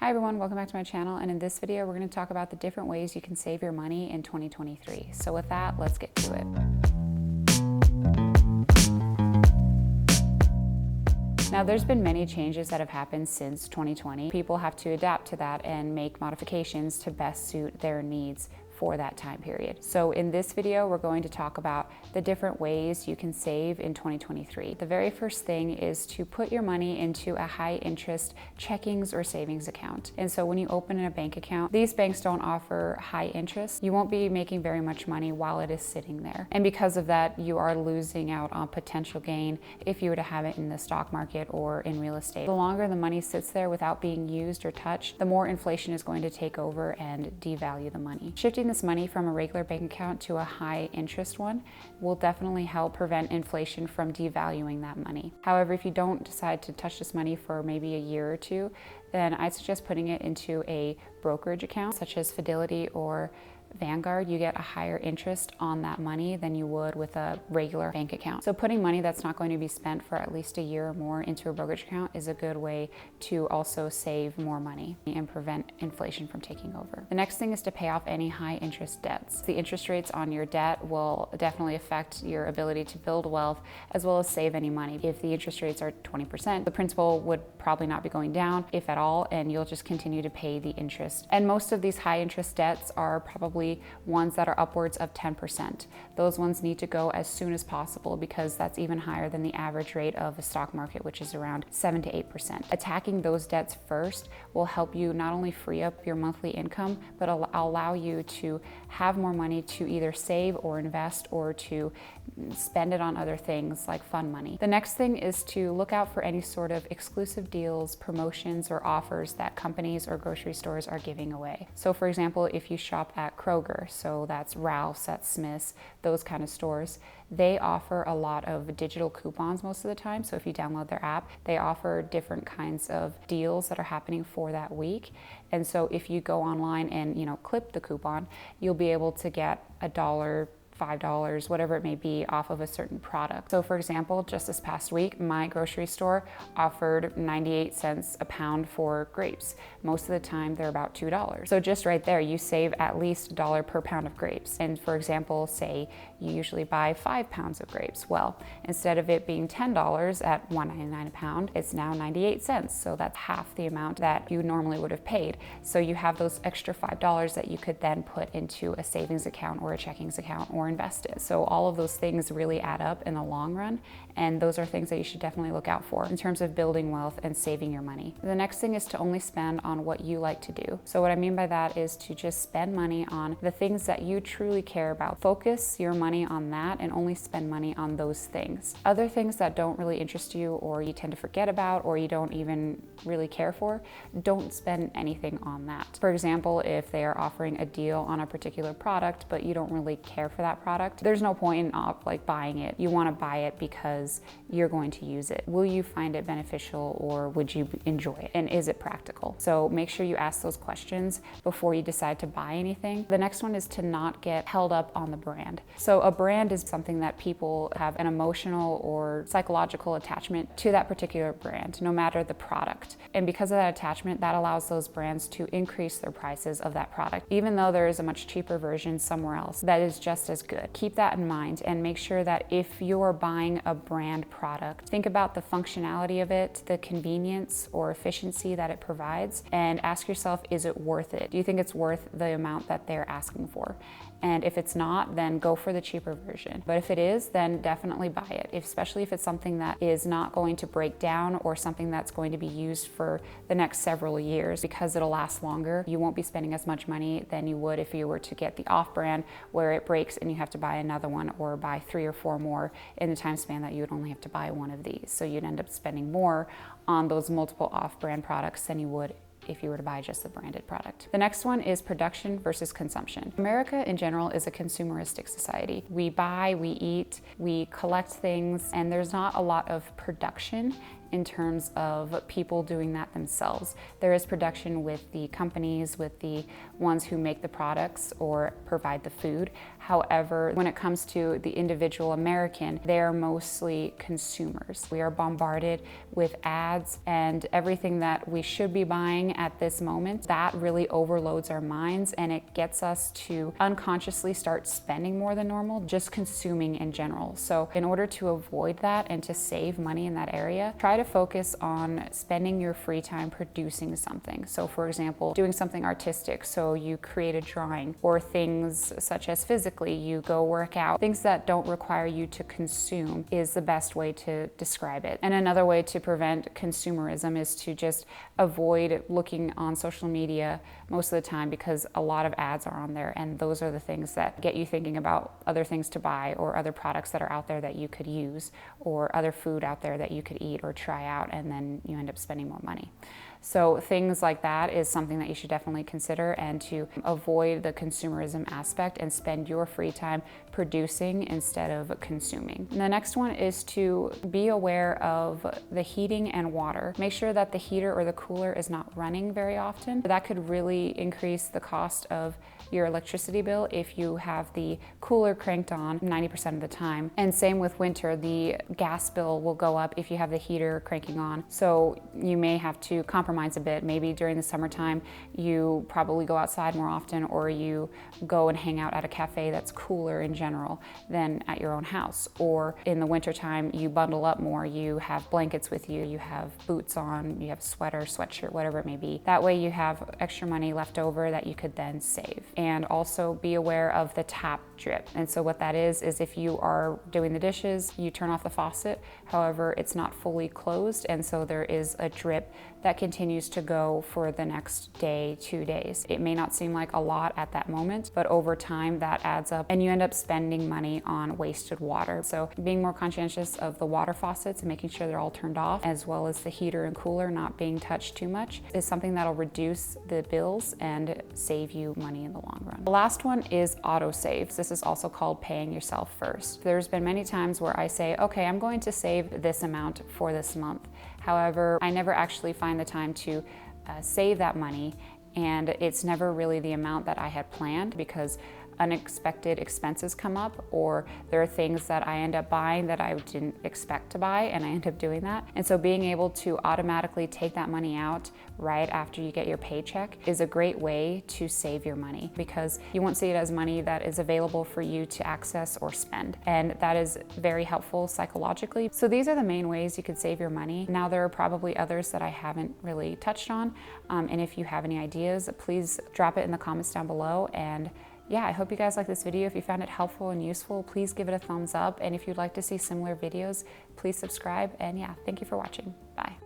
Hi everyone, welcome back to my channel, and in this video we're going to talk about the different ways you can save your money in 2023. So with that, let's get to it. Now, there's been many changes that have happened since 2020. People have to adapt to that and make modifications to best suit their needs for that time period. So in this video, we're going to talk about the different ways you can save in 2023. The very first thing is to put your money into a high interest checkings or savings account. And so when you open a bank account, these banks don't offer high interest. You won't be making very much money while it is sitting there. And because of that, you are losing out on potential gain if you were to have it in the stock market or in real estate. The longer the money sits there without being used or touched, the more inflation is going to take over and devalue the money. Shifting this money from a regular bank account to a high interest one will definitely help prevent inflation from devaluing that money. However, if you don't decide to touch this money for maybe a year or two, then I'd suggest putting it into a brokerage account such as Fidelity or Vanguard. You get a higher interest on that money than you would with a regular bank account. So putting money that's not going to be spent for at least a year or more into a brokerage account is a good way to also save more money and prevent inflation from taking over. The next thing is to pay off any high interest debts. The interest rates on your debt will definitely affect your ability to build wealth as well as save any money. If the interest rates are 20%, the principal would probably not be going down, if at all, and you'll just continue to pay the interest. And most of these high interest debts are probably ones that are upwards of 10%. Those ones need to go as soon as possible because that's even higher than the average rate of the stock market, which is around 7 to 8%. Attacking those debts first will help you not only free up your monthly income, but allow you to have more money to either save or invest or to spend it on other things like fun money. The next thing is to look out for any sort of exclusive deals, promotions, or offers that companies or grocery stores are giving away. So for example, if you shop at Kroger, so that's Ralph's, that's Smith's, those kind of stores, they offer a lot of digital coupons most of the time. So if you download their app, they offer different kinds of deals that are happening for that week. And so if you go online and clip the coupon, you'll be able to get $1, $5, whatever it may be, off of a certain product. So for example, just this past week, my grocery store offered 98 cents a pound for grapes. Most of the time, they're about $2. So just right there, you save at least $1 per pound of grapes. And for example, say you usually buy 5 pounds of grapes. Well, instead of it being $10 at $1.99 a pound, it's now 98 cents. So that's half the amount that you normally would have paid. So you have those extra $5 that you could then put into a savings account or a checkings account or invest it. So all of those things really add up in the long run, and those are things that you should definitely look out for in terms of building wealth and saving your money. The next thing is to only spend on what you like to do. So what I mean by that is to just spend money on the things that you truly care about. Focus your money on that and only spend money on those things. Other things that don't really interest you or you tend to forget about or you don't even really care for, don't spend anything on that. For example, if they are offering a deal on a particular product but you don't really care for that product, there's no point in buying it. You want to buy it because you're going to use it. Will you find it beneficial or would you enjoy it? And is it practical? So make sure you ask those questions before you decide to buy anything. The next one is to not get held up on the brand. So a brand is something that people have an emotional or psychological attachment to that particular brand, no matter the product. And because of that attachment, that allows those brands to increase their prices of that product, even though there is a much cheaper version somewhere else that is just as good. Keep that in mind and make sure that if you're buying a brand product, think about the functionality of it, the convenience or efficiency that it provides, and ask yourself, is it worth it? Do you think it's worth the amount that they're asking for? And if it's not, then go for the cheaper version. But if it is, then definitely buy it, especially if it's something that is not going to break down or something that's going to be used for the next several years because it'll last longer. You won't be spending as much money than you would if you were to get the off-brand where it breaks and you have to buy another one or buy 3 or 4 more in the time span that you would only have to buy one of these. So you'd end up spending more on those multiple off-brand products than you would if you were to buy just the branded product. The next one is production versus consumption. America in general is a consumeristic society. We buy, we eat, we collect things, and there's not a lot of production in terms of people doing that themselves. There is production with the companies, with the ones who make the products or provide the food. However, when it comes to the individual American, they're mostly consumers. We are bombarded with ads and everything that we should be buying at this moment, that really overloads our minds and it gets us to unconsciously start spending more than normal, just consuming in general. So in order to avoid that and to save money in that area, try to focus on spending your free time producing something. So for example, doing something artistic, so you create a drawing, or things such as physically, you go work out. Things that don't require you to consume is the best way to describe it. And another way to prevent consumerism is to just avoid looking on social media most of the time, because a lot of ads are on there, and those are the things that get you thinking about other things to buy or other products that are out there that you could use, or other food out there that you could eat or try out, and then you end up spending more money. So things like that is something that you should definitely consider, and to avoid the consumerism aspect and spend your free time producing instead of consuming. And the next one is to be aware of the heating and water. Make sure that the heater or the cooler is not running very often. That could really increase the cost of your electricity bill if you have the cooler cranked on 90% of the time. And same with winter, the gas bill will go up if you have the heater cranking on. So you may have to compromise a bit. Maybe during the summertime, you probably go outside more often, or you go and hang out at a cafe that's cooler in general than at your own house. Or in the wintertime, you bundle up more. You have blankets with you, you have boots on, you have sweater, sweatshirt, whatever it may be. That way you have extra money left over that you could then save. And also be aware of the tap drip. And so what that is if you are doing the dishes, you turn off the faucet, however, it's not fully closed, and so there is a drip that continues to go for the next day, 2 days. It may not seem like a lot at that moment, but over time that adds up and you end up spending money on wasted water. So being more conscientious of the water faucets and making sure they're all turned off, as well as the heater and cooler not being touched too much, is something that'll reduce the bills and save you money in the long run. The last one is autosaves. This is also called paying yourself first. There's been many times where I say, okay, I'm going to save this amount for this month. However, I never actually find the time to save that money, and it's never really the amount that I had planned, because unexpected expenses come up, or there are things that I end up buying that I didn't expect to buy, and I end up doing that. And so being able to automatically take that money out right after you get your paycheck is a great way to save your money, because you won't see it as money that is available for you to access or spend. And that is very helpful psychologically. So these are the main ways you could save your money. Now there are probably others that I haven't really touched on. And if you have any ideas, please drop it in the comments down below. And yeah, I hope you guys like this video. If you found it helpful and useful, please give it a thumbs up. And if you'd like to see similar videos, please subscribe. And yeah, thank you for watching. Bye.